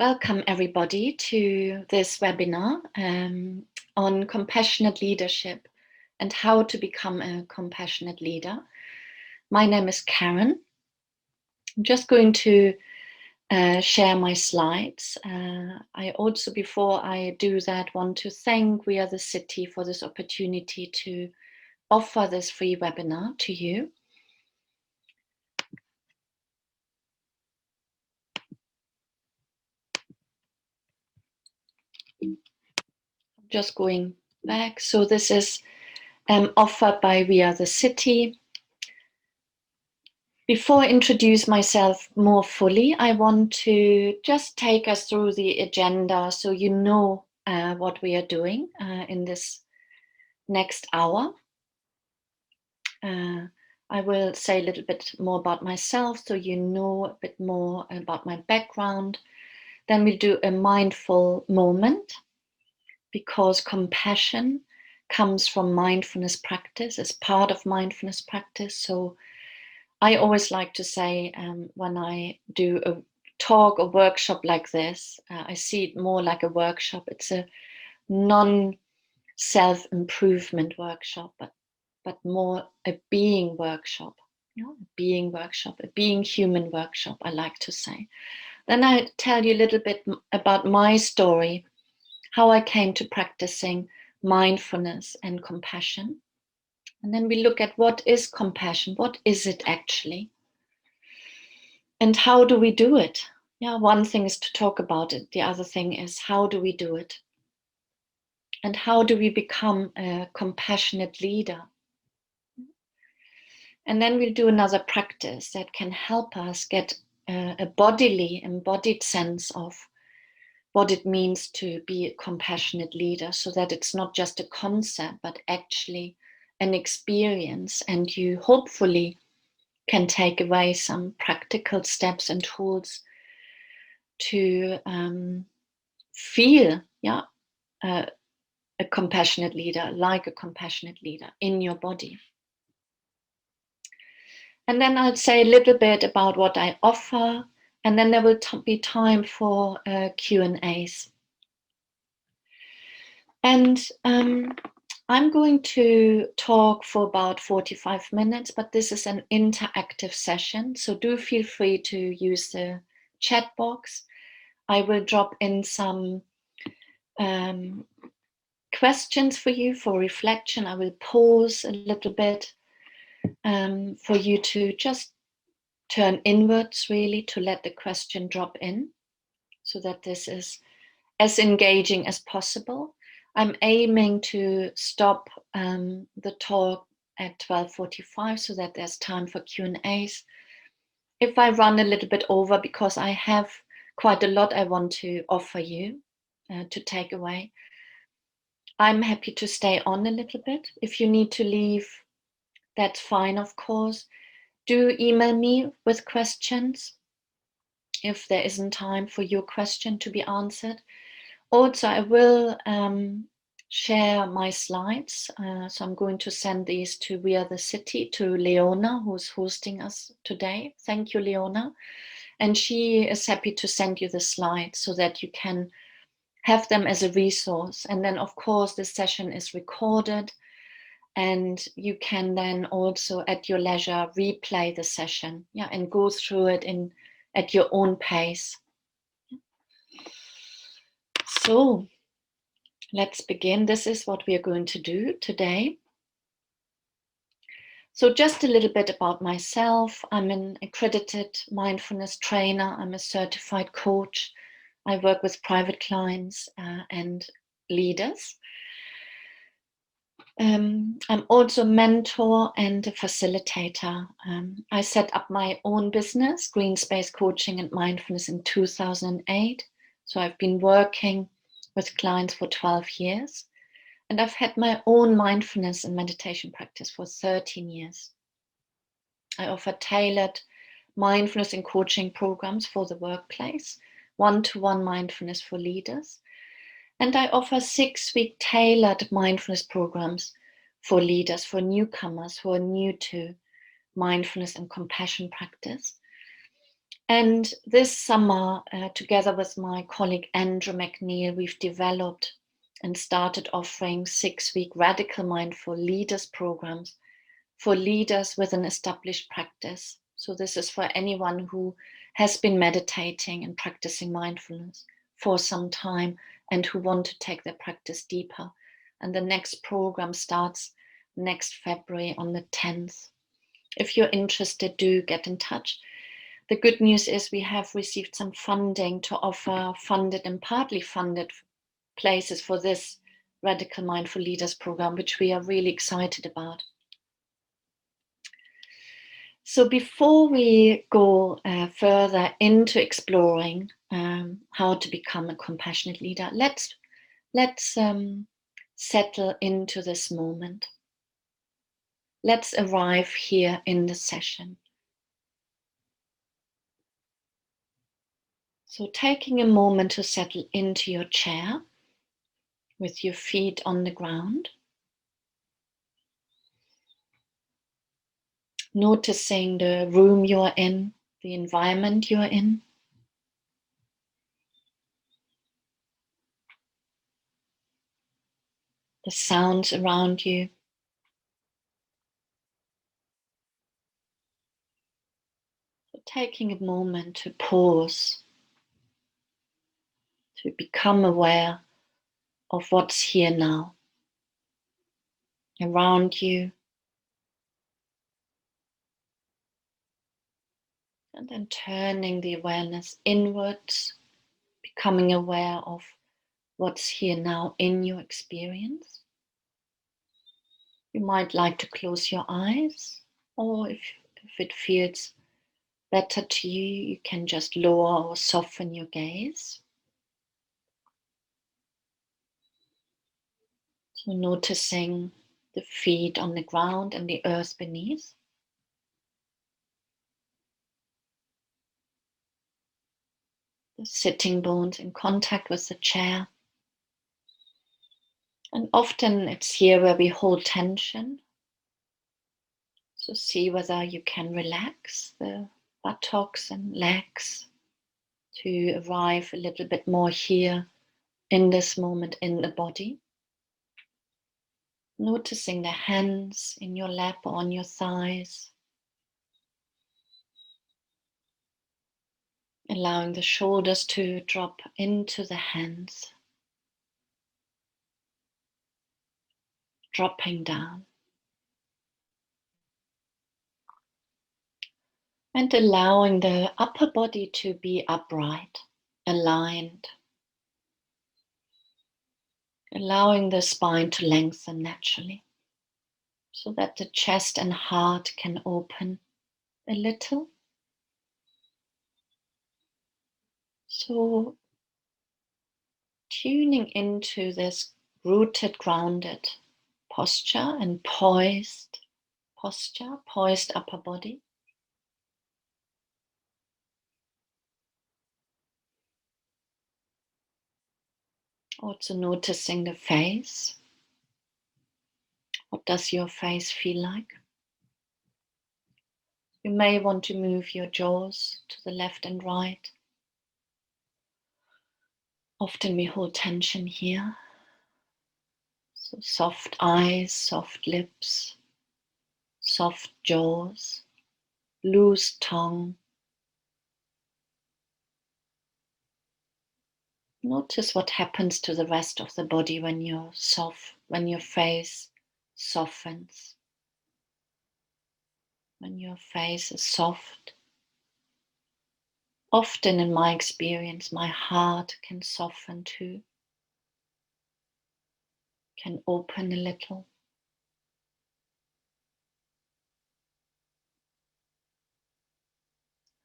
Welcome everybody to this webinar on compassionate leadership and how to become a compassionate leader. My name is Karen. I'm just going to share my slides. I also, before I do that, want to thank We Are the City for this opportunity to offer this free webinar to you. Just going back. So this is offered by We Are the City. Before I introduce myself more fully, I want to just take us through the agenda so you know what we are doing in this next hour. I will say a little bit more about myself so you know a bit more about my background. Then we'll do a mindful moment, because compassion comes from mindfulness practice, as part of mindfulness practice. So I always like to say when I do a talk or workshop like this, I see it more like a workshop. It's a non-self-improvement workshop, but more a being workshop, a being workshop, a being human workshop, I like to say. Then I tell you a little bit about my story, how I came to practicing mindfulness and compassion. And then we look at what is compassion, what is it actually? And how do we do it? Yeah, one thing is to talk about it. The other thing is, how do we do it? And how do we become a compassionate leader? And then we'll do another practice that can help us get a bodily, embodied sense of what it means to be a compassionate leader, so that it's not just a concept, but actually an experience. And you hopefully can take away some practical steps and tools to feel a compassionate leader, like a compassionate leader in your body. And then I'll say a little bit about what I offer, and then there will be time for Q&As. And I'm going to talk for about 45 minutes, but this is an interactive session, so do feel free to use the chat box. I will drop in some questions for you for reflection. I will pause a little bit for you to just turn inwards, really, to let the question drop in, so that this is as engaging as possible. I'm aiming to stop the talk at 12:45 so that there's time for Q&As. If I run a little bit over, because I have quite a lot I want to offer you to take away, I'm happy to stay on a little bit. If you need to leave, that's fine, of course. Do email me with questions if there isn't time for your question to be answered. Also, I will share my slides. So I'm going to send these to We Are the City, to Leona, who's hosting us today. Thank you, Leona. And she is happy to send you the slides so that you can have them as a resource. And then, of course, this session is recorded, and you can then also at your leisure replay the session, and go through it at your own pace. So let's begin. This is what we are going to do today. So just a little bit about myself. I'm an accredited mindfulness trainer. I'm a certified coach. I work with private clients and leaders. I'm also a mentor and a facilitator. I set up my own business, Green Space Coaching and Mindfulness, in 2008. So I've been working with clients for 12 years. And I've had my own mindfulness and meditation practice for 13 years. I offer tailored mindfulness and coaching programs for the workplace, one-to-one mindfulness for leaders. And I offer 6-week tailored mindfulness programs for leaders, for newcomers who are new to mindfulness and compassion practice. And this summer, together with my colleague Andrew McNeil, we've developed and started offering 6-week Radical Mindful Leaders programs for leaders with an established practice. So this is for anyone who has been meditating and practicing mindfulness for some time and who want to take their practice deeper. And the next program starts next February on the 10th. If you're interested, do get in touch. The good news is we have received some funding to offer funded and partly funded places for this Radical Mindful Leaders program, which we are really excited about. So before we go further into exploring how to become a compassionate leader, let's settle into this moment. Let's arrive here in the session. So taking a moment to settle into your chair with your feet on the ground. Noticing the room you're in, the environment you're in. The sounds around you. So taking a moment to pause, to become aware of what's here now, around you, and then turning the awareness inwards, becoming aware of what's here now in your experience. You might like to close your eyes, or if it feels better to you, you can just lower or soften your gaze. So noticing the feet on the ground and the earth beneath. The sitting bones in contact with the chair. And often it's here where we hold tension. So see whether you can relax the buttocks and legs to arrive a little bit more here in this moment in the body. Noticing the hands in your lap or on your thighs. Allowing the shoulders to drop into the hands. Dropping down. And allowing the upper body to be upright, aligned. Allowing the spine to lengthen naturally, so that the chest and heart can open a little. So tuning into this rooted, grounded posture and poised posture, poised upper body. Also noticing the face. What does your face feel like? You may want to move your jaws to the left and right. Often we hold tension here. So soft eyes, soft lips, soft jaws, loose tongue. Notice what happens to the rest of the body when your face softens. When your face is soft. Often in my experience, my heart can soften too. Can open a little.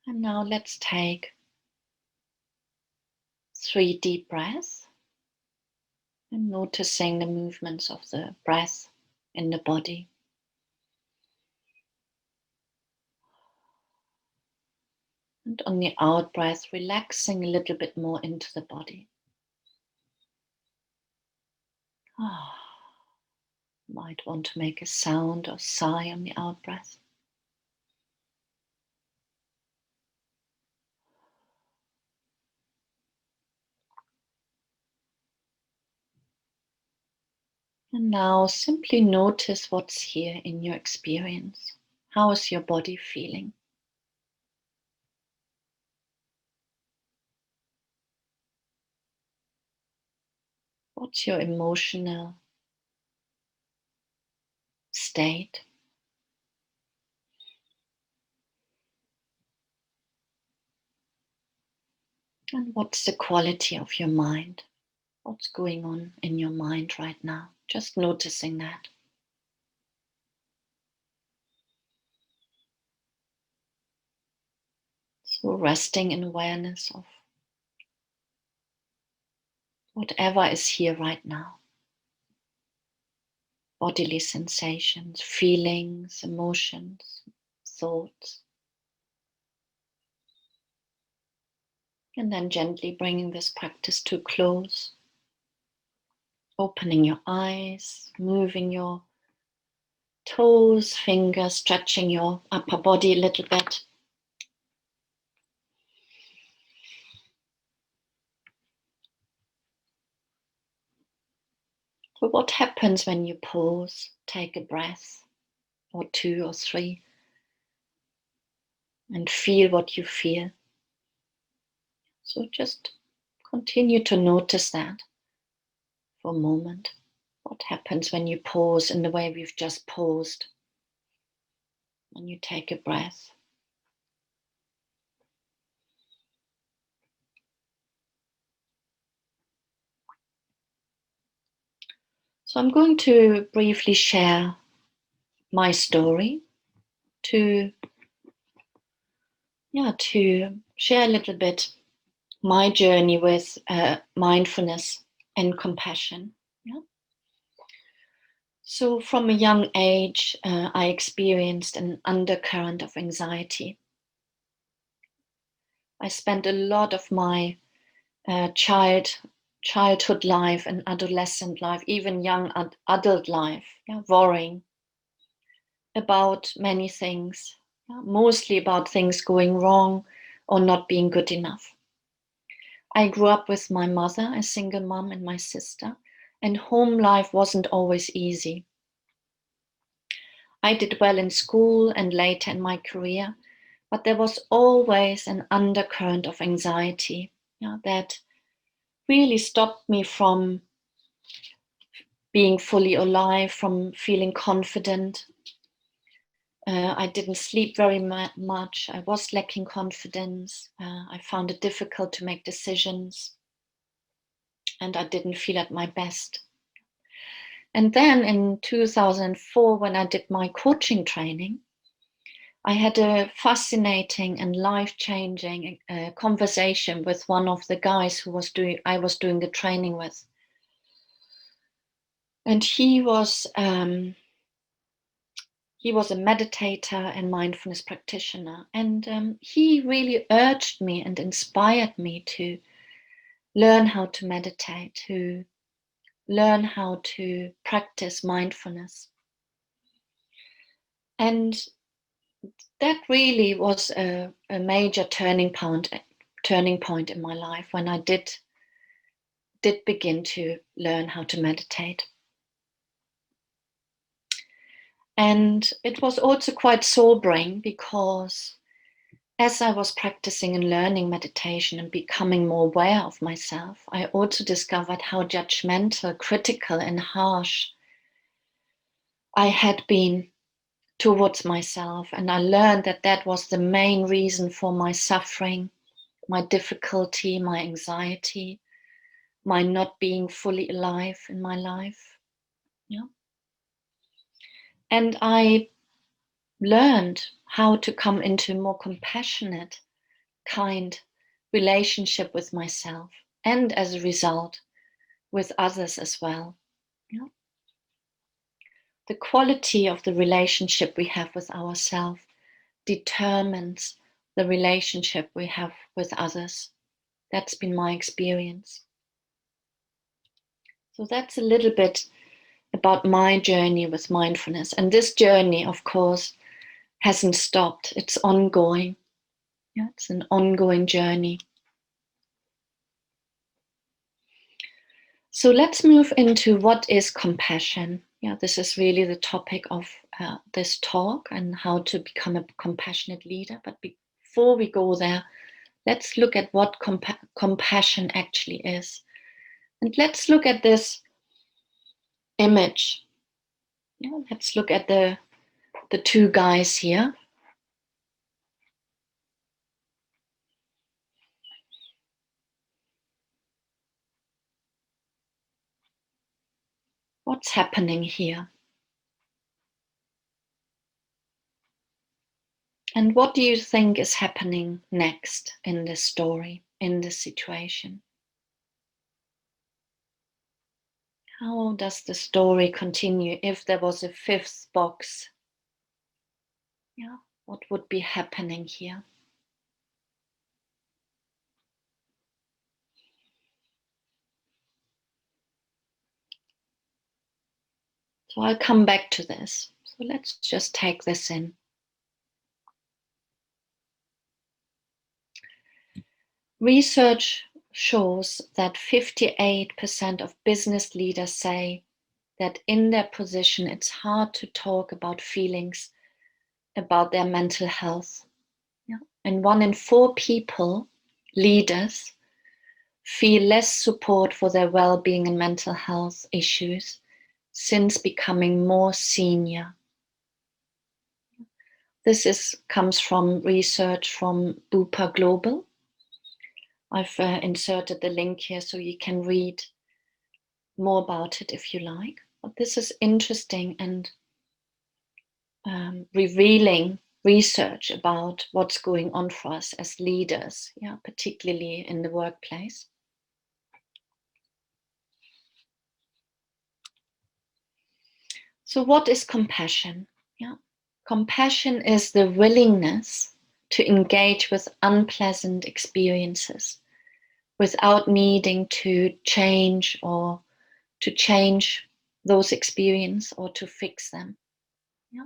And now let's take 3 deep breaths. And noticing the movements of the breath in the body. And on the out breath, relaxing a little bit more into the body. Might want to make a sound or sigh on the out breath. And now simply notice what's here in your experience. How is your body feeling? What's your emotional state? And what's the quality of your mind? What's going on in your mind right now? Just noticing that. So resting in awareness of whatever is here right now. Bodily sensations, feelings, emotions, thoughts. And then gently bringing this practice to a close. Opening your eyes, moving your toes, fingers, stretching your upper body a little bit. So what happens when you pause? Take a breath or two or three and feel what you feel. So just continue to notice that for a moment. What happens when you pause in the way we've just paused? When you take a breath. So I'm going to briefly share my story to share a little bit my journey with mindfulness and compassion. Yeah. So from a young age, I experienced an undercurrent of anxiety. I spent a lot of my childhood life and adolescent life, even young adult life, worrying about many things, mostly about things going wrong or not being good enough. I grew up with my mother, a single mom, and my sister, and home life wasn't always easy. I did well in school and later in my career, but there was always an undercurrent of anxiety that really stopped me from being fully alive, from feeling confident. I didn't sleep very much. I was lacking confidence. I found it difficult to make decisions, and I didn't feel at my best. And then in 2004, when I did my coaching training, I had a fascinating and life-changing conversation with one of the guys I was doing the training with. And he was a meditator and mindfulness practitioner. And he really urged me and inspired me to learn how to meditate, to learn how to practice mindfulness. And that really was a major turning point in my life when I did begin to learn how to meditate. And it was also quite sobering because as I was practicing and learning meditation and becoming more aware of myself, I also discovered how judgmental, critical, and harsh I had been towards myself. And I learned that that was the main reason for my suffering, my difficulty, my anxiety, my not being fully alive in my life. Yeah. And I learned how to come into a more compassionate, kind relationship with myself, and as a result, with others as well. Yeah. The quality of the relationship we have with ourselves determines the relationship we have with others. That's been my experience. So that's a little bit about my journey with mindfulness. And this journey, of course, hasn't stopped. It's ongoing. Yeah, it's an ongoing journey. So let's move into what is compassion. Yeah, this is really the topic of this talk and how to become a compassionate leader. But before we go there, let's look at what compassion actually is. And let's look at this image. Yeah, let's look at the two guys here. What's happening here? And what do you think is happening next in this story, in this situation? How does the story continue if there was a fifth box? Yeah, what would be happening here? So I'll come back to this. So let's just take this in. Research shows that 58% of business leaders say that in their position it's hard to talk about feelings about their mental health. Yeah. And 1 in 4 people, leaders, feel less support for their well-being and mental health issues since becoming more senior. This comes from research from Bupa Global. I've inserted the link here so you can read more about it if you like. But this is interesting and revealing research about what's going on for us as leaders, yeah, particularly in the workplace. So what is compassion? Yeah. Compassion is the willingness to engage with unpleasant experiences without needing to change those experiences or to fix them. Yeah.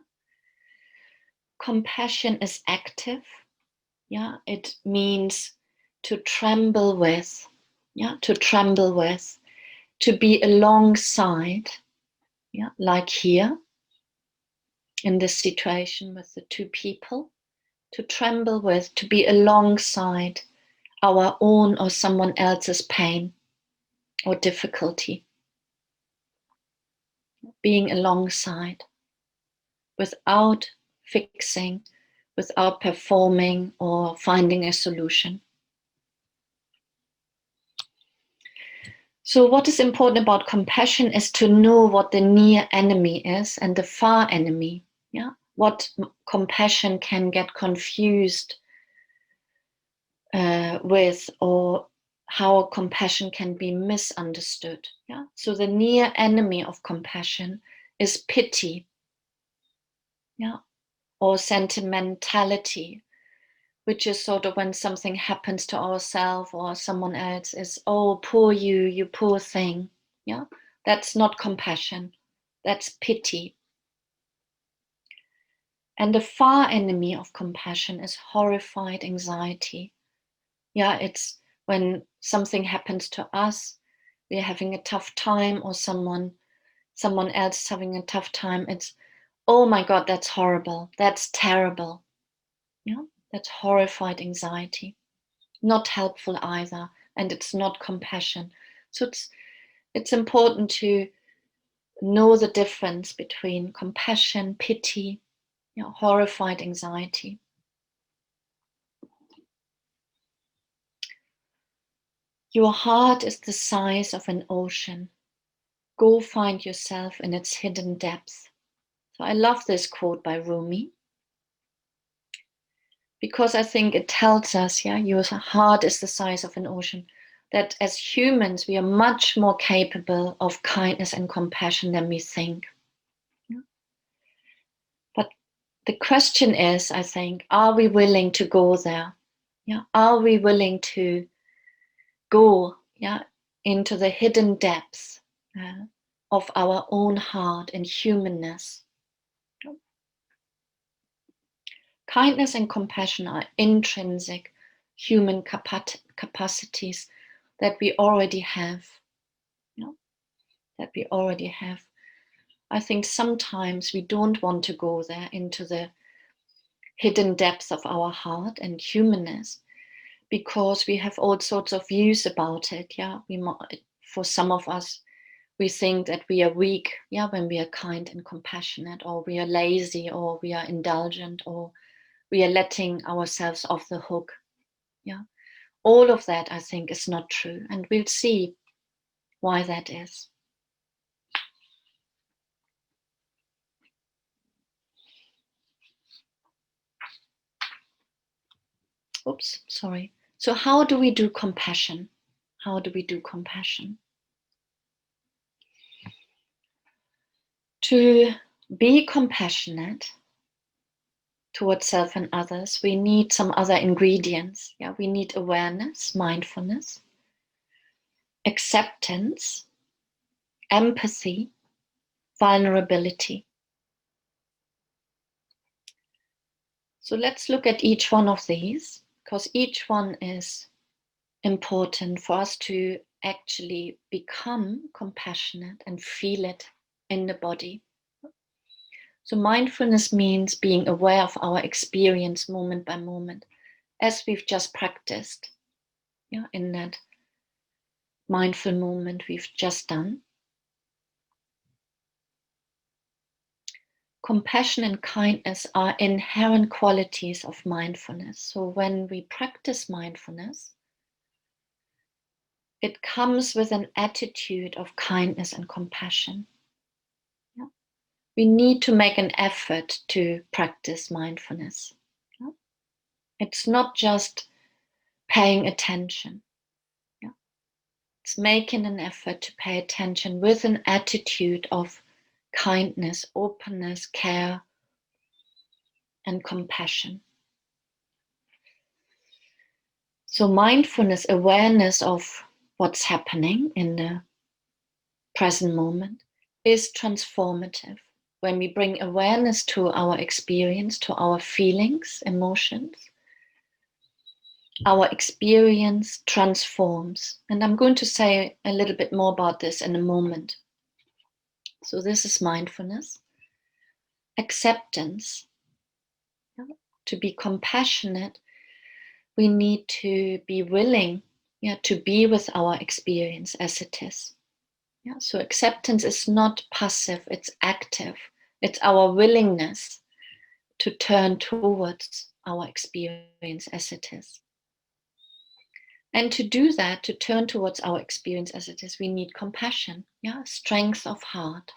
Compassion is active. Yeah, it means to tremble with, yeah, to tremble with, to be alongside, yeah, like here in this situation with the two people, to tremble with, to be alongside our own or someone else's pain or difficulty. Being alongside without fixing, without performing or finding a solution. So what is important about compassion is to know what the near enemy is and the far enemy. Yeah, what compassion can get confused with, or how compassion can be misunderstood. Yeah, so the near enemy of compassion is pity. Yeah, or sentimentality, which is sort of when something happens to ourselves or someone else is, oh, poor you poor thing. Yeah, that's not compassion, that's pity. And the far enemy of compassion is horrified anxiety. Yeah, it's when something happens to us, we're having a tough time, or someone else is having a tough time. It's, oh my God, that's horrible, that's terrible. Yeah, that's horrified anxiety. Not helpful either, and it's not compassion. So it's important to know the difference between compassion, pity, horrified anxiety. Your heart is the size of an ocean. Go find yourself in its hidden depths. So I love this quote by Rumi, because I think it tells us, yeah, your heart is the size of an ocean, that as humans, we are much more capable of kindness and compassion than we think. But the question is, I think, are we willing to go there? Yeah, are we willing to go, yeah, into the hidden depths of our own heart and humanness? Kindness and compassion are intrinsic human capacities that we already have. that we already have. I think sometimes we don't want to go there into the hidden depths of our heart and humanness, because we have all sorts of views about it. Yeah, for some of us, we think that we are weak, yeah, when we are kind and compassionate, or we are lazy, or we are indulgent, or we are letting ourselves off the hook. Yeah, all of that, I think, is not true, and we'll see why that is. Oops, sorry. So how do we do compassion? How do we do compassion? To be compassionate towards self and others, we need some other ingredients. Yeah, we need awareness, mindfulness, acceptance, empathy, vulnerability. So let's look at each one of these, because each one is important for us to actually become compassionate and feel it in the body. So mindfulness means being aware of our experience moment by moment, as we've just practiced, yeah, in that mindful moment we've just done. Compassion and kindness are inherent qualities of mindfulness. So when we practice mindfulness, it comes with an attitude of kindness and compassion. Yeah. We need to make an effort to practice mindfulness. Yeah. It's not just paying attention. Yeah. It's making an effort to pay attention with an attitude of kindness, openness, care, and compassion. So mindfulness, awareness of what's happening in the present moment, is transformative. When we bring awareness to our experience, to our feelings, emotions, our experience transforms. And I'm going to say a little bit more about this in a moment. So this is mindfulness. Acceptance. To be compassionate, we need to be willing, to be with our experience as it is. Yeah, so acceptance is not passive, it's active. It's our willingness to turn towards our experience as it is. And to do that, to turn towards our experience as it is, we need compassion, strength of heart.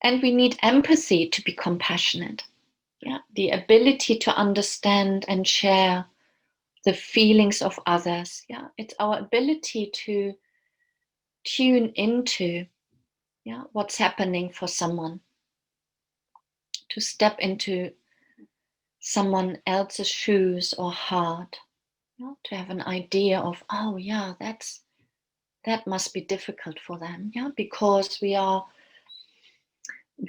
And we need empathy to be compassionate. Yeah, the ability to understand and share the feelings of others. Yeah, it's our ability to tune into what's happening for someone, to step into someone else's shoes or heart, to have an idea of, oh yeah, that must be difficult for them, because we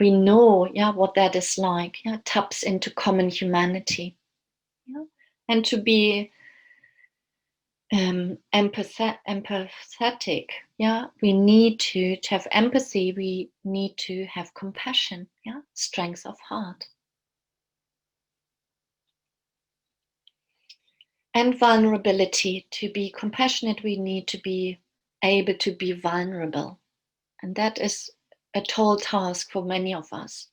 know what that is like, taps into common humanity, and to be empathetic, we need to have empathy, we need to have compassion, strength of heart. And vulnerability. To be compassionate, we need to be able to be vulnerable. And that is a tall task for many of us.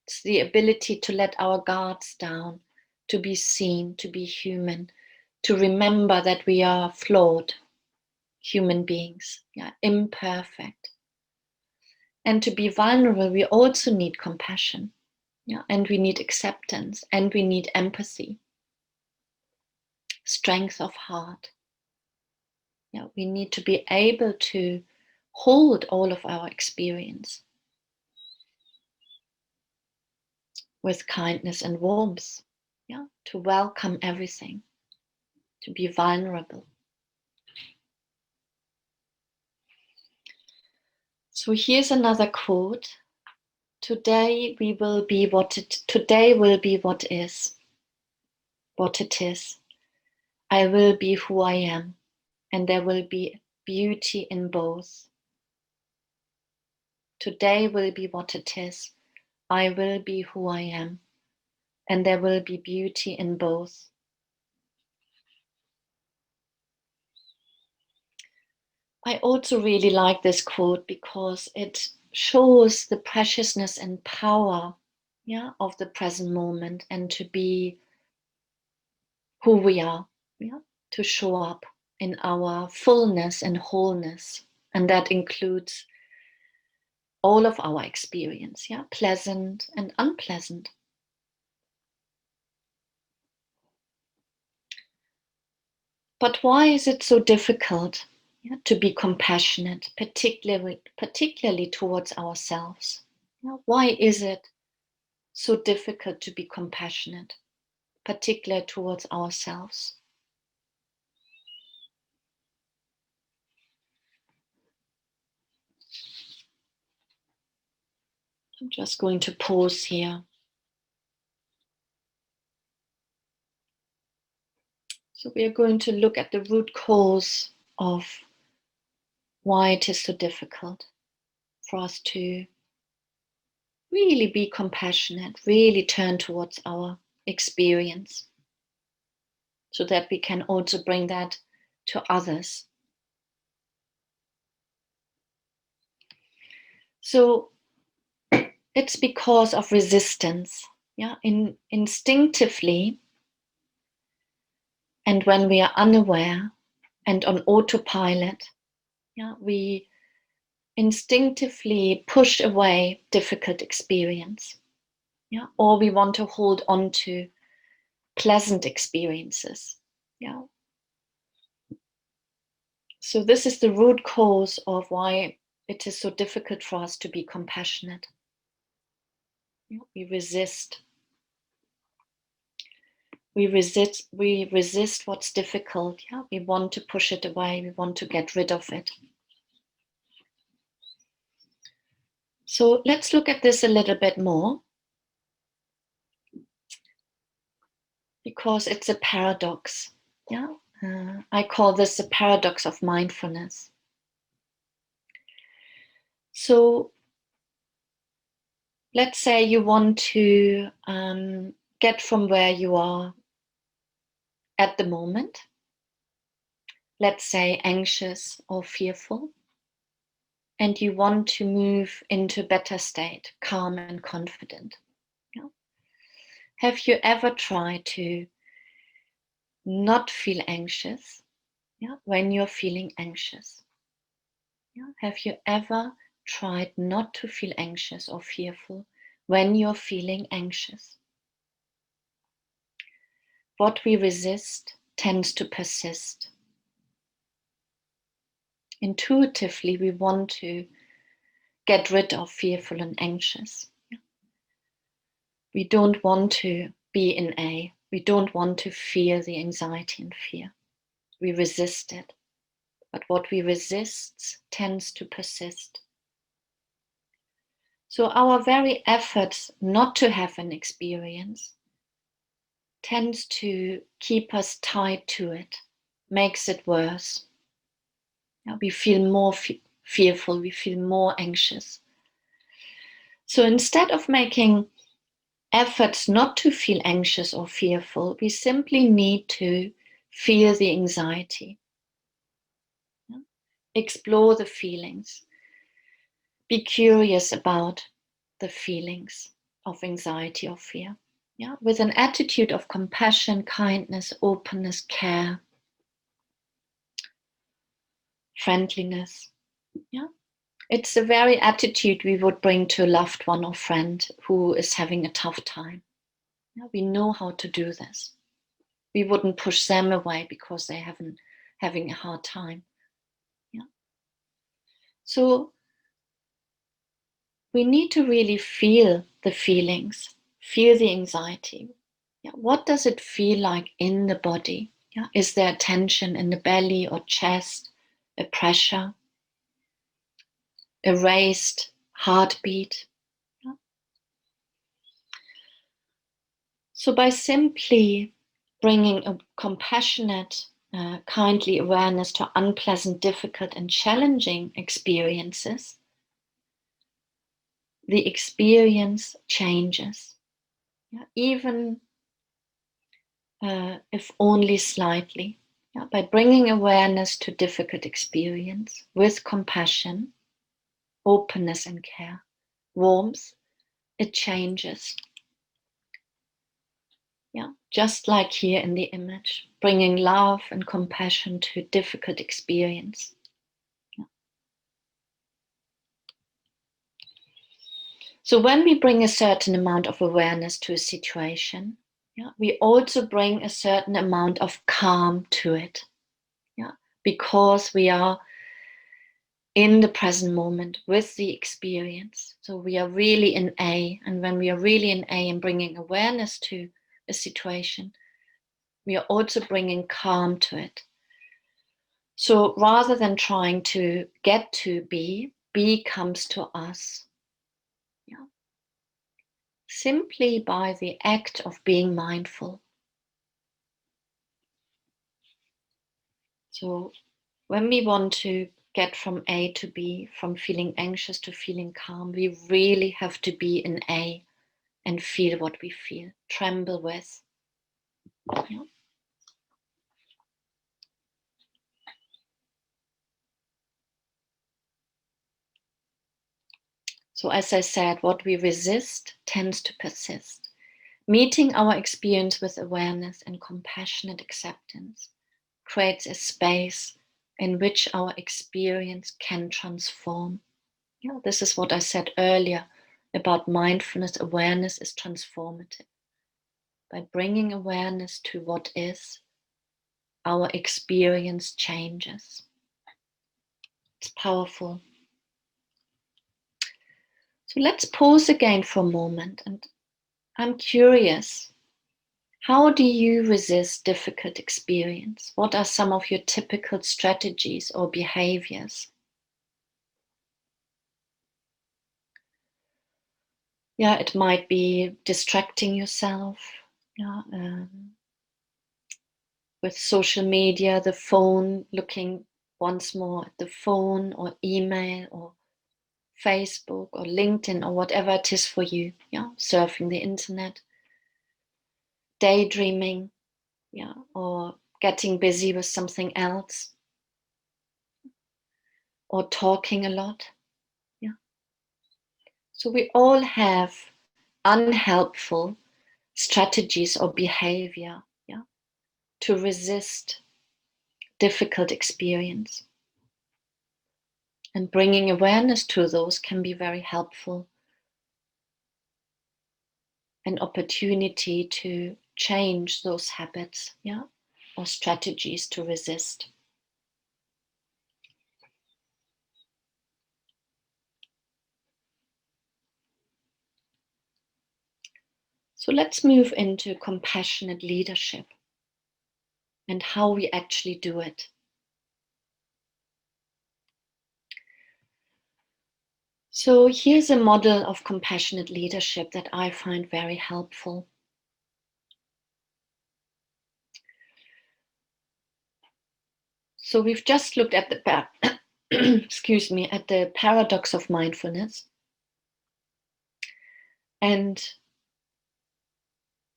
It's the ability to let our guards down, to be seen, to be human, to remember that we are flawed human beings, imperfect. And to be vulnerable, we also need compassion, and we need acceptance, and we need empathy, strength of heart. We need to be able to hold all of our experience with kindness and warmth, to welcome everything, to be vulnerable. So here's another quote. Today will be what is. I will be who I am, and there will be beauty in both. Today will be what it is. I will be who I am, and there will be beauty in both. I also really like this quote because it shows the preciousness and power, of the present moment, and to be who we are, to show up in our fullness and wholeness. And that includes all of our experience, pleasant and unpleasant. But why is it so difficult to be compassionate, particularly towards ourselves? Why is it so difficult to be compassionate, particularly towards ourselves? I'm just going to pause here. So we are going to look at the root cause of why it is so difficult for us to really be compassionate, really turn towards our experience, so that we can also bring that to others. So it's because of resistance. Instinctively, and when we are unaware and on autopilot, we instinctively push away difficult experience, or we want to hold on to pleasant experiences. So this is the root cause of why it is so difficult for us to be compassionate. We resist. We resist what's difficult. We want to push it away. We want to get rid of it. So let's look at this a little bit more, because it's a paradox. I call this the paradox of mindfulness. So let's say you want to get from where you are at the moment, let's say anxious or fearful, and you want to move into a better state, calm and confident. Have you ever tried to not feel anxious when you're feeling anxious? Have you ever tried not to feel anxious or fearful when you're feeling anxious? What we resist tends to persist. Intuitively, we want to get rid of fearful and anxious. We don't want to be in A. We don't want to feel the anxiety and fear. We resist it. But what we resist tends to persist. So our very efforts not to have an experience tends to keep us tied to it, makes it worse. We feel more fearful, we feel more anxious. So instead of making efforts not to feel anxious or fearful, we simply need to feel the anxiety. Explore the feelings. Be curious about the feelings of anxiety or fear. With an attitude of compassion, kindness, openness, care, friendliness. It's the very attitude we would bring to a loved one or friend who is having a tough time. We know how to do this. We wouldn't push them away because they're having a hard time. So we need to really feel the feelings, feel the anxiety. What does it feel like in the body? Is there tension in the belly or chest, a pressure, a raised heartbeat? So by simply bringing a compassionate kindly awareness to unpleasant, difficult, and challenging experiences, the experience changes, even if only slightly. By bringing awareness to difficult experience with compassion, openness and care, warmth, it changes. Just like here in the image, bringing love and compassion to difficult experience. So when we bring a certain amount of awareness to a situation, we also bring a certain amount of calm to it. Because we are in the present moment with the experience. So we are really in A. And when we are really in A and bringing awareness to a situation, we are also bringing calm to it. So rather than trying to get to B, B comes to us. Simply by the act of being mindful. So when we want to get from A to B, from feeling anxious to feeling calm, we really have to be in A and feel what we feel, tremble with. So as I said, what we resist tends to persist. Meeting our experience with awareness and compassionate acceptance creates a space in which our experience can transform. This is what I said earlier about mindfulness. Awareness is transformative. By bringing awareness to what is, our experience changes. It's powerful. So let's pause again for a moment, and I'm curious, how do you resist difficult experience? What are some of your typical strategies or behaviors? It might be distracting yourself, with social media, the phone, looking once more at the phone or email or Facebook or LinkedIn or whatever it is for you, surfing the internet, daydreaming, or getting busy with something else, or talking a lot. So we all have unhelpful strategies or behavior, to resist difficult experience. And bringing awareness to those can be very helpful. An opportunity to change those habits, or strategies to resist. So let's move into compassionate leadership and how we actually do it. So here's a model of compassionate leadership that I find very helpful. So we've just looked at the excuse me, at the paradox of mindfulness. And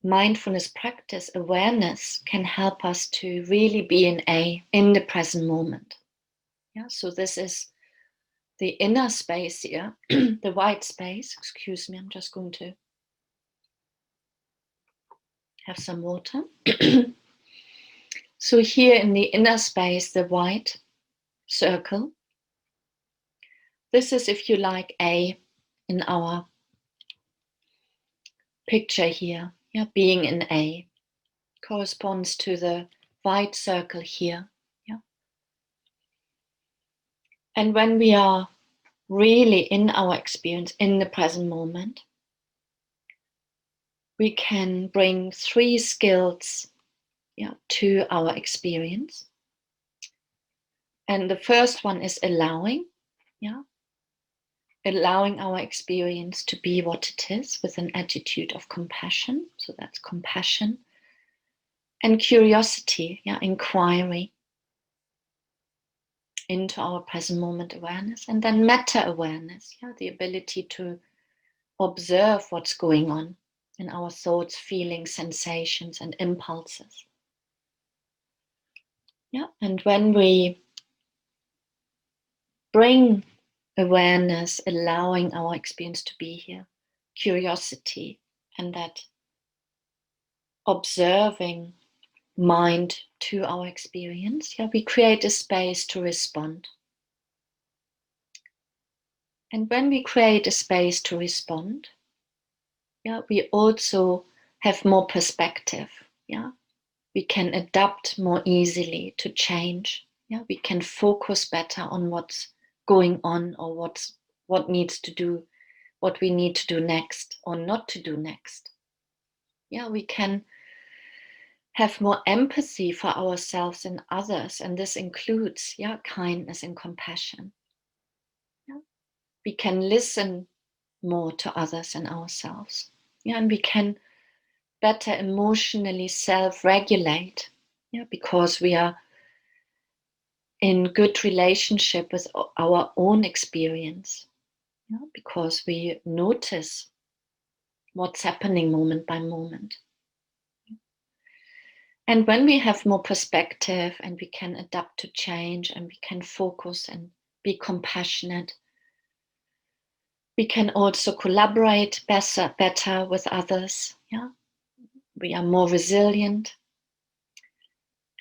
mindfulness practice, awareness, can help us to really be in the present moment. So this is the inner space here, the white space. Excuse me, I'm just going to have some water. So here in the inner space, the white circle, this is, if you like, A in our picture here. Being in A corresponds to the white circle here. And when we are really in our experience, in the present moment, we can bring 3 skills to our experience. And the first one is allowing, allowing our experience to be what it is with an attitude of compassion. So that's compassion. And curiosity, inquiry into our present moment awareness. And then meta-awareness, the ability to observe what's going on in our thoughts, feelings, sensations, and impulses. And when we bring awareness, allowing our experience to be here, curiosity, and that observing mind to our experience, we create a space to respond. And when we create a space to respond, we also have more perspective. We can adapt more easily to change. We can focus better on what's going on or what needs to do, what we need to do next or not to do next. We can have more empathy for ourselves and others, and this includes kindness and compassion. We can listen more to others and ourselves. And we can better emotionally self-regulate, because we are in good relationship with our own experience, because we notice what's happening moment by moment. And when we have more perspective and we can adapt to change and we can focus and be compassionate, we can also collaborate better with others. We are more resilient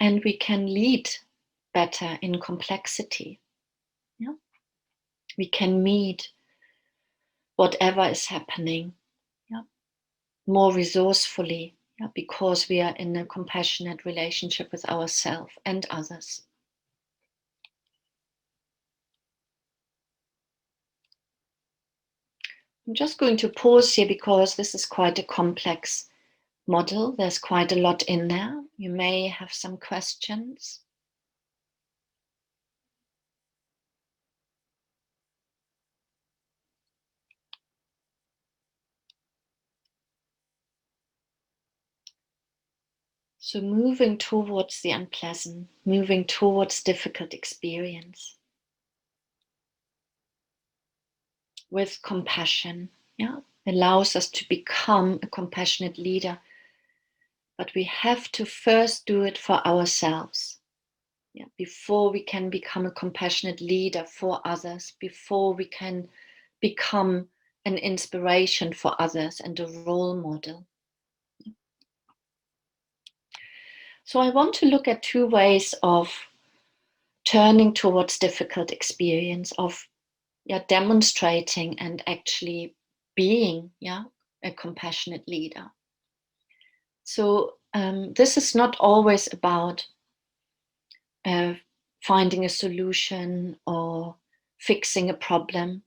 and we can lead better in complexity. We can meet whatever is happening more resourcefully, because we are in a compassionate relationship with ourselves and others. I'm just going to pause here because this is quite a complex model. There's quite a lot in there. You may have some questions. So moving towards the unpleasant, moving towards difficult experience with compassion, allows us to become a compassionate leader. But we have to first do it for ourselves, before we can become a compassionate leader for others, before we can become an inspiration for others and a role model. So I want to look at two ways of turning towards difficult experience, of demonstrating and actually being a compassionate leader. So this is not always about finding a solution or fixing a problem.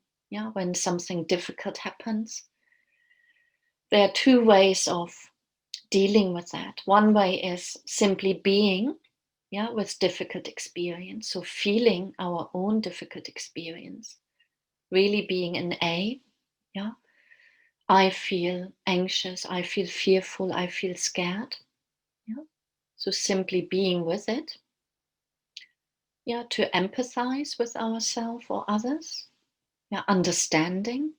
When something difficult happens, there are two ways of dealing with that. One way is simply being with difficult experience, so feeling our own difficult experience, really being an A. I feel anxious, I feel fearful, I feel scared. So simply being with it, to empathize with ourselves or others, understanding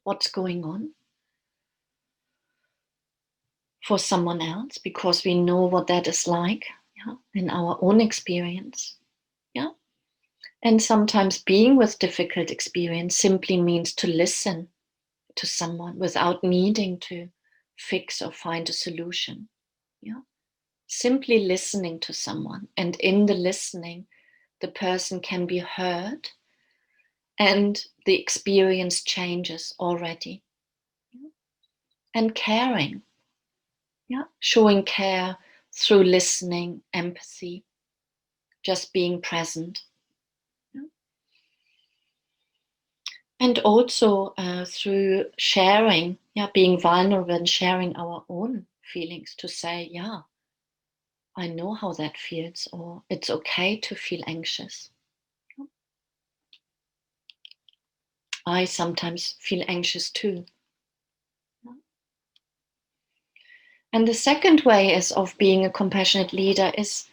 what's going on for someone else, because we know what that is like in our own experience. And sometimes being with difficult experience simply means to listen to someone without needing to fix or find a solution. Simply listening to someone, and in the listening, the person can be heard and the experience changes already. And caring, showing care through listening, empathy, just being present. And also through sharing, being vulnerable and sharing our own feelings, to say, I know how that feels, or it's okay to feel anxious. I sometimes feel anxious too. And the second way is of being a compassionate leader is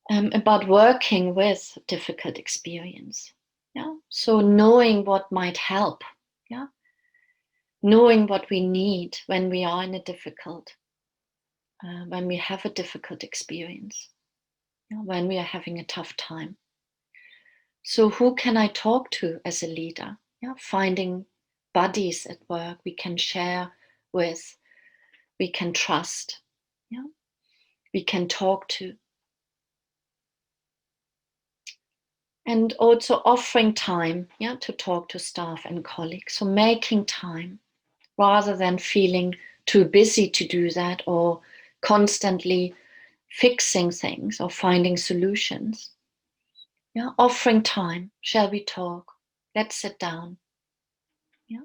about working with difficult experience. Yeah. So knowing what might help. Yeah. Knowing what we need when we are in a difficult, when we have a difficult experience, when we are having a tough time. So who can I talk to as a leader? Yeah, finding buddies at work we can share with, we can trust, yeah, we can talk to. And also offering time, yeah, to talk to staff and colleagues. So making time rather than feeling too busy to do that or constantly fixing things or finding solutions. Yeah, offering time. Shall we talk? Let's sit down. Yeah.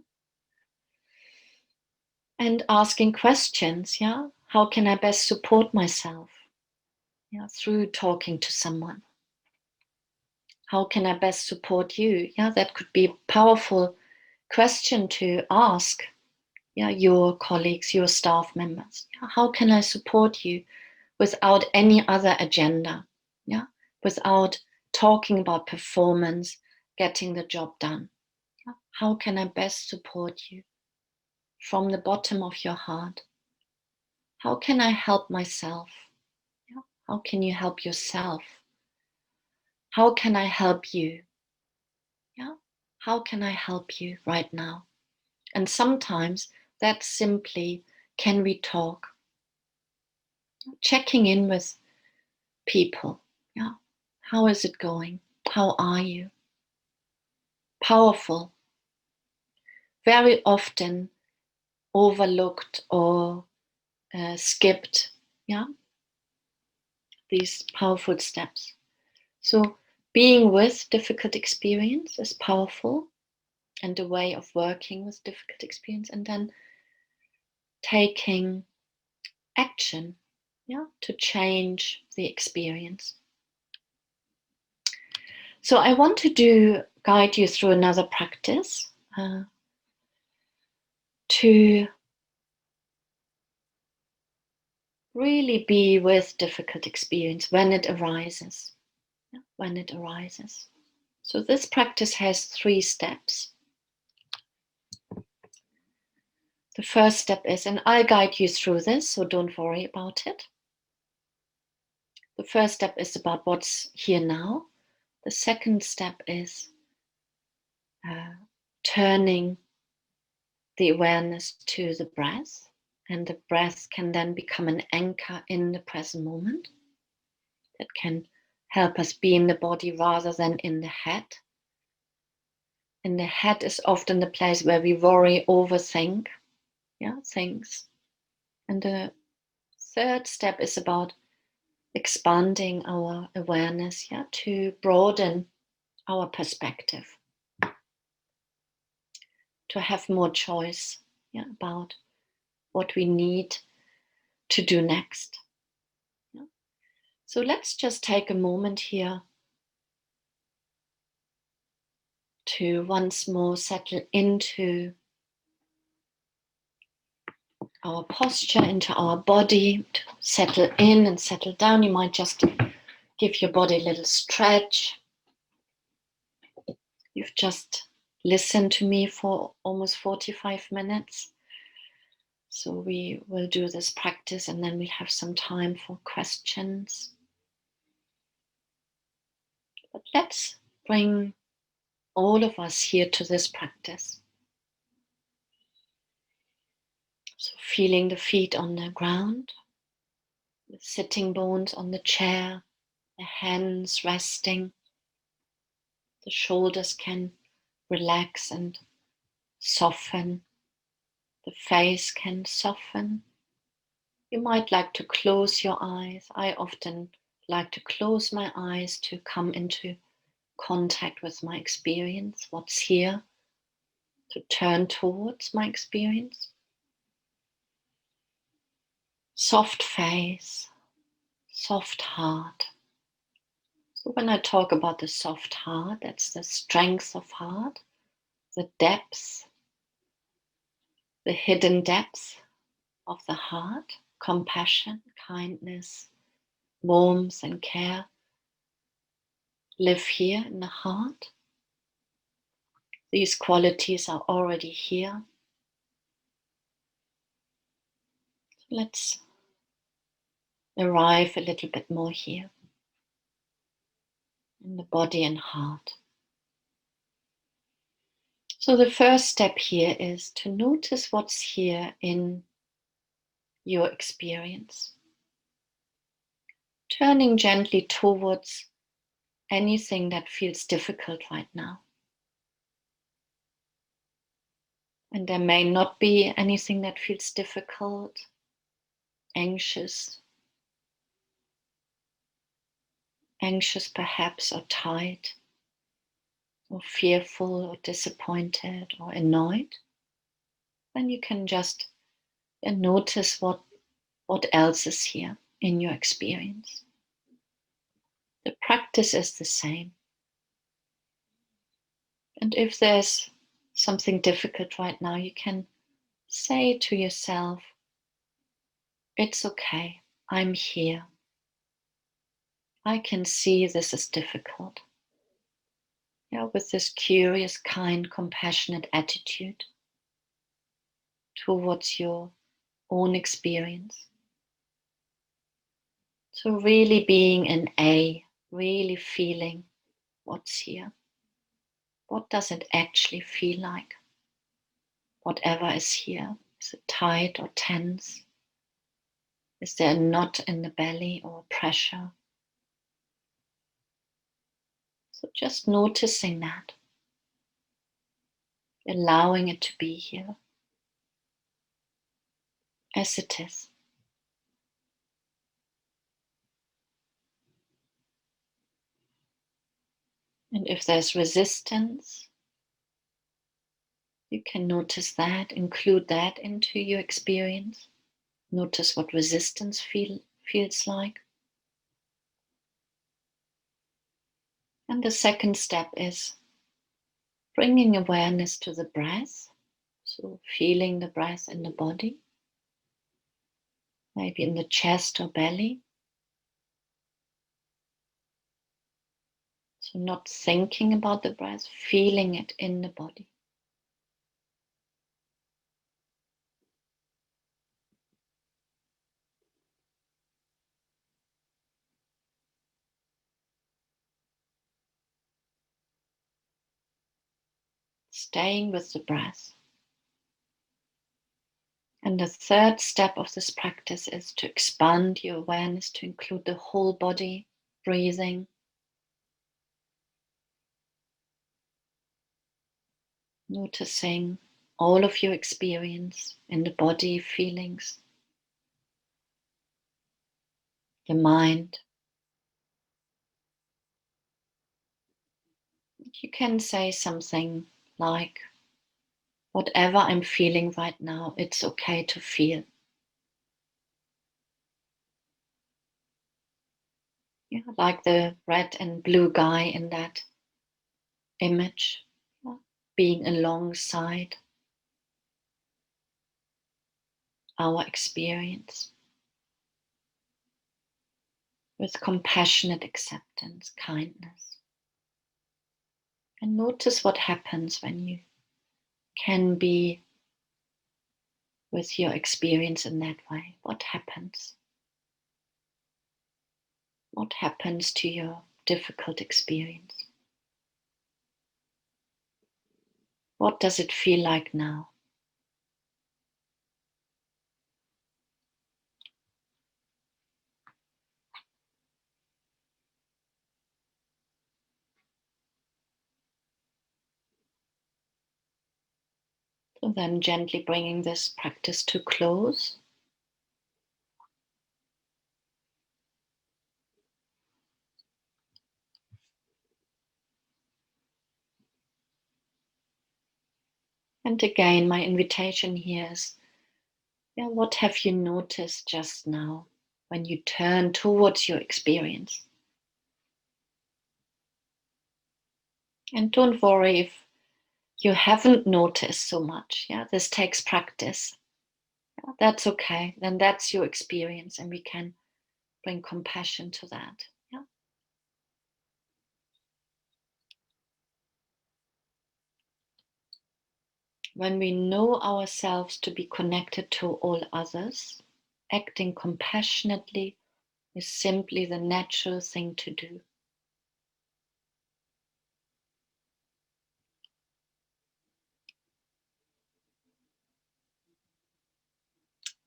And asking questions. Yeah. How can I best support myself? Yeah, through talking to someone. How can I best support you? Yeah, that could be a powerful question to ask. Yeah, your colleagues, your staff members. Yeah, how can I support you without any other agenda? Yeah, without talking about performance, getting the job done. Yeah? How can I best support you from the bottom of your heart? How can I help myself? Yeah? How can you help yourself? How can I help you? Yeah? How can I help you right now? And sometimes that's simply, can we talk? Checking in with people. Yeah. How is it going? How are you? Powerful. Very often overlooked or skipped. Yeah. These powerful steps. So being with difficult experience is powerful and a way of working with difficult experience, and then taking action, yeah, to change the experience. So I want to guide you through another practice to really be with difficult experience when it arises. Yeah, when it arises. So this practice has 3 steps. The first step is, and I'll guide you through this, so don't worry about it. The first step is about what's here now. The second step is turning the awareness to the breath, and the breath can then become an anchor in the present moment that can help us be in the body rather than in the head. And the head is often the place where we worry, overthink, yeah, things. And the third step is about expanding our awareness, yeah, to broaden our perspective, to have more choice, yeah, about what we need to do next. Yeah. So let's just take a moment here to once more settle into our posture, into our body, to settle in and settle down. You might just give your body a little stretch. You've just listened to me for almost 45 minutes. So we will do this practice and then we have some time for questions. But let's bring all of us here to this practice. So feeling the feet on the ground, the sitting bones on the chair, the hands resting. The shoulders can relax and soften. The face can soften. You might like to close your eyes. I often like to close my eyes to come into contact with my experience, what's here, to turn towards my experience. Soft face, soft heart. So when I talk about the soft heart, that's the strength of heart, the depth, the hidden depth of the heart. compassion, kindness, warmth, and care live here in the heart. These qualities are already here. Let's arrive a little bit more here in the body and heart. So the first step here is to notice what's here in your experience. Turning gently towards anything that feels difficult right now. And there may not be anything that feels difficult, anxious perhaps, or tired, or fearful, or disappointed, or annoyed. Then you can just notice what else is here in your experience. The practice is the same. And if there's something difficult right now, you can say to yourself, it's okay, I'm here. I can see this is difficult. Yeah, with this curious, kind, compassionate attitude towards your own experience. So really being an A, really feeling what's here. What does it actually feel like? Whatever is here. Is it tight or tense? Is there a knot in the belly or pressure? So just noticing that. Allowing it to be here. As it is. And if there's resistance, you can notice that, include that into your experience. Notice what resistance feels like. And the second step is bringing awareness to the breath. So feeling the breath in the body, maybe in the chest or belly. So not thinking about the breath, feeling it in the body. Staying with the breath. And the third step of this practice is to expand your awareness to include the whole body, breathing. Noticing all of your experience in the body, feelings, the mind. You can say something like, whatever I'm feeling right now, it's okay to feel. Yeah, like the red and blue guy in that image, being alongside our experience with compassionate acceptance, kindness. And notice what happens when you can be with your experience in that way. What happens? What happens to your difficult experience? What does it feel like now? So then gently bringing this practice to close. And again, my invitation here is, what have you noticed just now when you turn towards your experience? And don't worry if you haven't noticed so much. This takes practice. Yeah, that's okay. Then that's your experience, and we can bring compassion to that. Yeah. When we know ourselves to be connected to all others, acting compassionately is simply the natural thing to do.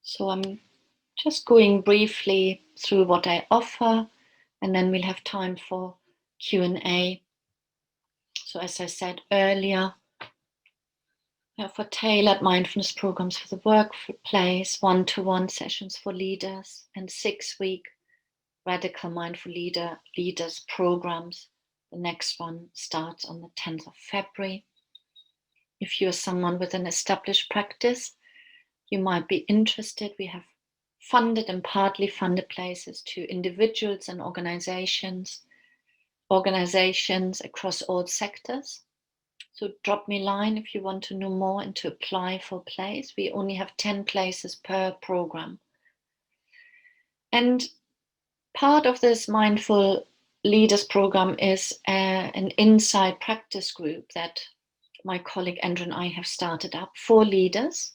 So I'm just going briefly through what I offer, and then we'll have time for Q&A. So as I said earlier, for tailored mindfulness programs for the workplace, one-to-one sessions for leaders, and 6-week radical mindful leaders programs. The next one starts on the 10th of February. If you're someone with an established practice, you might be interested. We have funded and partly funded places to individuals and organizations across all sectors. So drop me a line if you want to know more and to apply for a place. We only have 10 places per program. And part of this Mindful Leaders program is an inside practice group that my colleague Andrew and I have started up for leaders.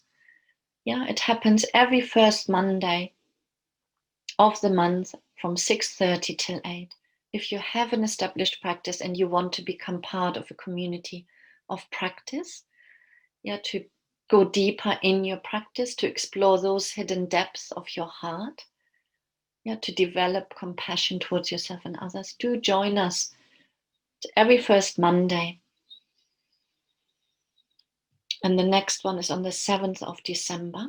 Yeah, it happens every first Monday of the month from 6:30 till 8. If you have an established practice and you want to become part of a community of practice, yeah, to go deeper in your practice, to explore those hidden depths of your heart, yeah, to develop compassion towards yourself and others, do join us every first Monday. And the next one is on the 7th of December.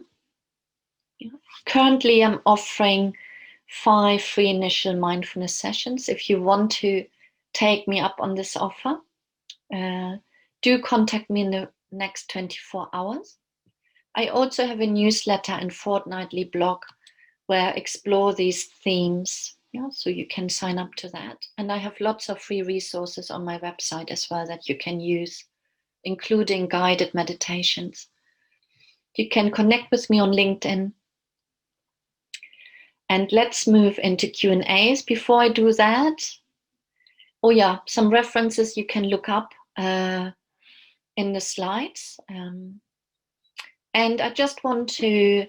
Yeah. Currently, I'm offering 5 free initial mindfulness sessions. If you want to take me up on this offer, do contact me in the next 24 hours. I also have a newsletter and fortnightly blog where I explore these themes. Yeah, so you can sign up to that. And I have lots of free resources on my website as well that you can use, including guided meditations. You can connect with me on LinkedIn. And let's move into Q&As. Before I do that, oh yeah, some references you can look up in the slides. And I just want to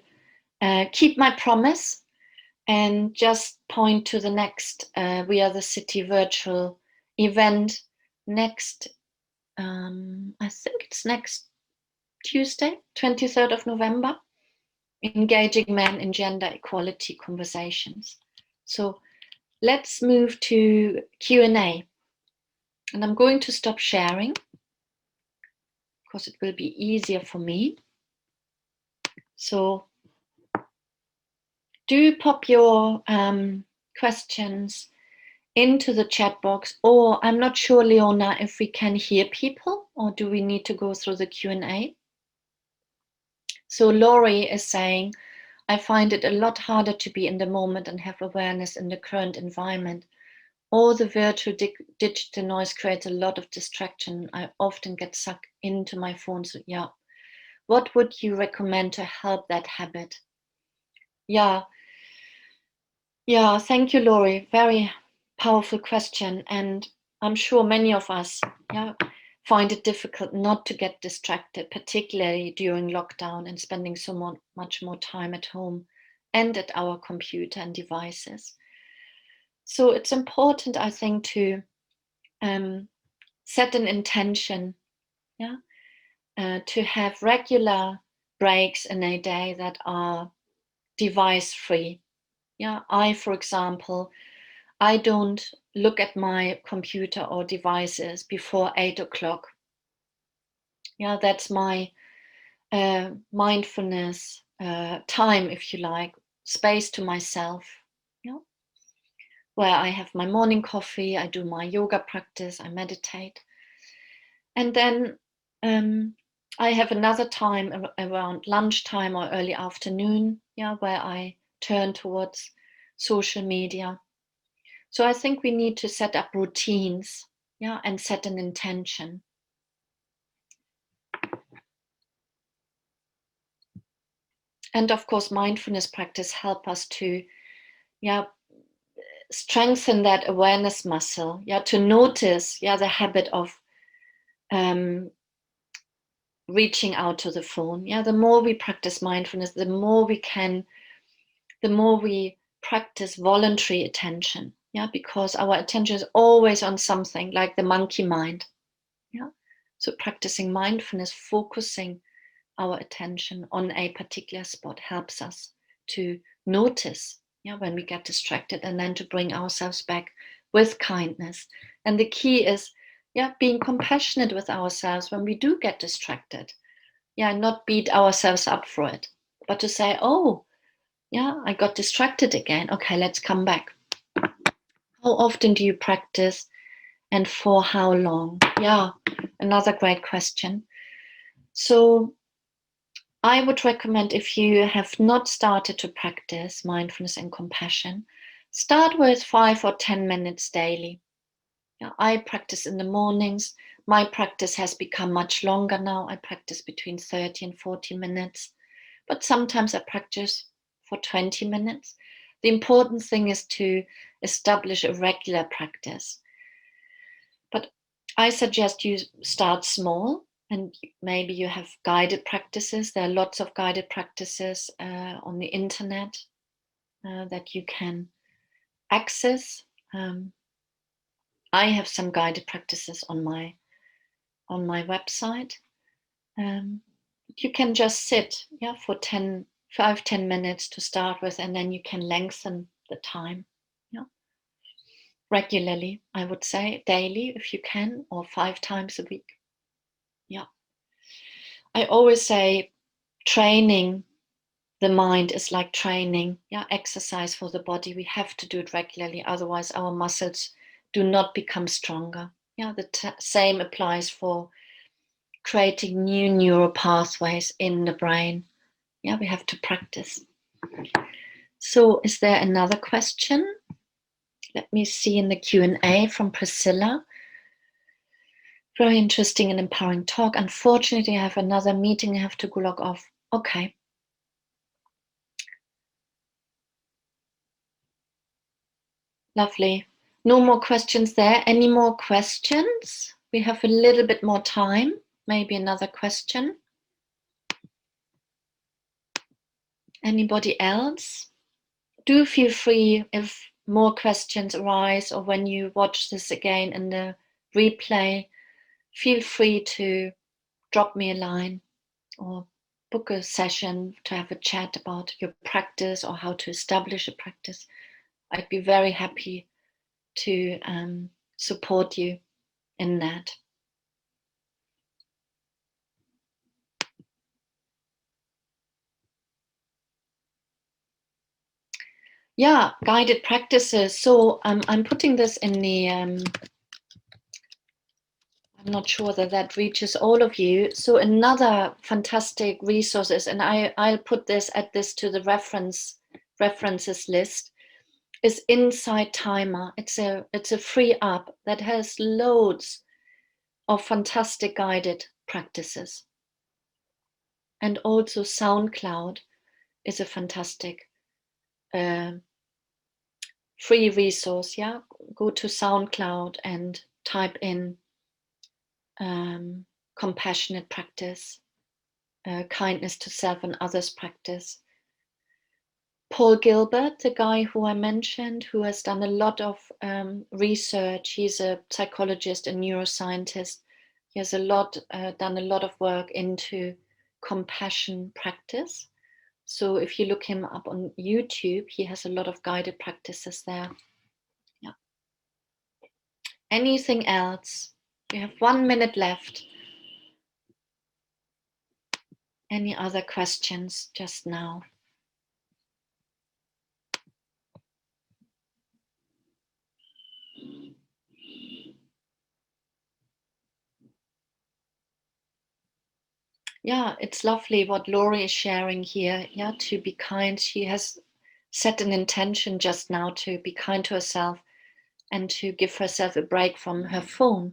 keep my promise and just point to the next We Are the City virtual event next, I think it's next Tuesday, 23rd of November, Engaging Men in Gender Equality Conversations. So let's move to Q&A. And I'm going to stop sharing because it will be easier for me. So do pop your questions into the chat box, or I'm not sure, Leona, if we can hear people or do we need to go through the Q&A? So Laurie is saying, I find it a lot harder to be in the moment and have awareness in the current environment. All the virtual digital noise creates a lot of distraction. I often get sucked into my phone. So yeah, what would you recommend to help that habit? Yeah, thank you, Laurie. Very powerful question. And I'm sure many of us find it difficult not to get distracted, particularly during lockdown and spending so much more time at home and at our computer and devices. So it's important, I think, to set an intention, to have regular breaks in a day that are device free. Yeah, for example, I don't look at my computer or devices before 8 o'clock. Yeah, that's my mindfulness time, if you like, space to myself. Yeah, where I have my morning coffee, I do my yoga practice, I meditate. And then I have another time around lunchtime or early afternoon, where I turn towards social media. So I think we need to set up routines, and set an intention. And of course, mindfulness practice help us to, strengthen that awareness muscle, to notice, the habit of reaching out to the phone. The more we practice mindfulness, the more we practice voluntary attention. Because our attention is always on something, like the monkey mind. So practicing mindfulness, focusing our attention on a particular spot, helps us to notice when we get distracted, and then to bring ourselves back with kindness. And the key is being compassionate with ourselves when we do get distracted. Not beat ourselves up for it, but to say, oh, I got distracted again. Okay, let's come back. How often do you practice, and for how long? Another great question. So I would recommend, if you have not started to practice mindfulness and compassion, start with 5 or 10 minutes daily. I practice in the mornings. My practice has become much longer now. I practice between 30 and 40 minutes, but sometimes I practice for 20 minutes. The important thing is to establish a regular practice. But I suggest you start small, and maybe you have guided practices. There are lots of guided practices on the internet that you can access. I have some guided practices on my website. You can just sit for 10 minutes to start with, and then you can lengthen the time regularly. I would say daily if you can, or 5 times a week. I always say training the mind is like training exercise for the body. We have to do it regularly, otherwise our muscles do not become stronger. The same applies for creating new neural pathways in the brain. We have to practice. So is there another question? Let me see in the Q&A from Priscilla. Very interesting and empowering talk. Unfortunately, I have another meeting. I have to go log off. Okay. Lovely. No more questions there. Any more questions? We have a little bit more time. Maybe another question. Anybody else? Do feel free, if more questions arise, or when you watch this again in the replay, feel free to drop me a line or book a session to have a chat about your practice or how to establish a practice. I'd be very happy to support you in that. Guided practices. So I'm putting this in the, I'm not sure that reaches all of you. So another fantastic resource is, and I'll put add this to the references list, is Insight Timer. It's a free app that has loads of fantastic guided practices. And also SoundCloud is a fantastic free resource. Go to SoundCloud and type in compassionate practice, kindness to self and others practice. Paul Gilbert, the guy who I mentioned, who has done a lot of research, he's a psychologist and neuroscientist. He has done a lot of work into compassion practice. So if you look him up on YouTube, he has a lot of guided practices there. Anything else? We have 1 minute left. Any other questions just now? It's lovely what Lori is sharing here. To be kind. She has set an intention just now to be kind to herself and to give herself a break from her phone.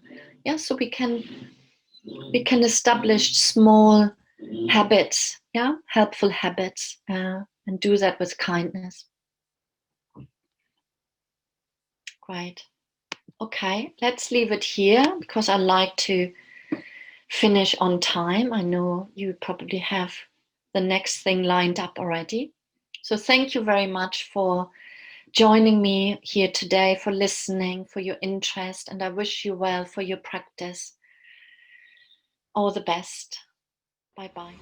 So we can establish small habits, helpful habits, and do that with kindness. Great. Okay, let's leave it here because I like to finish on time. I know you probably have the next thing lined up already. So thank you very much for joining me here today, for listening, for your interest, and I wish you well for your practice. All the best. Bye-bye.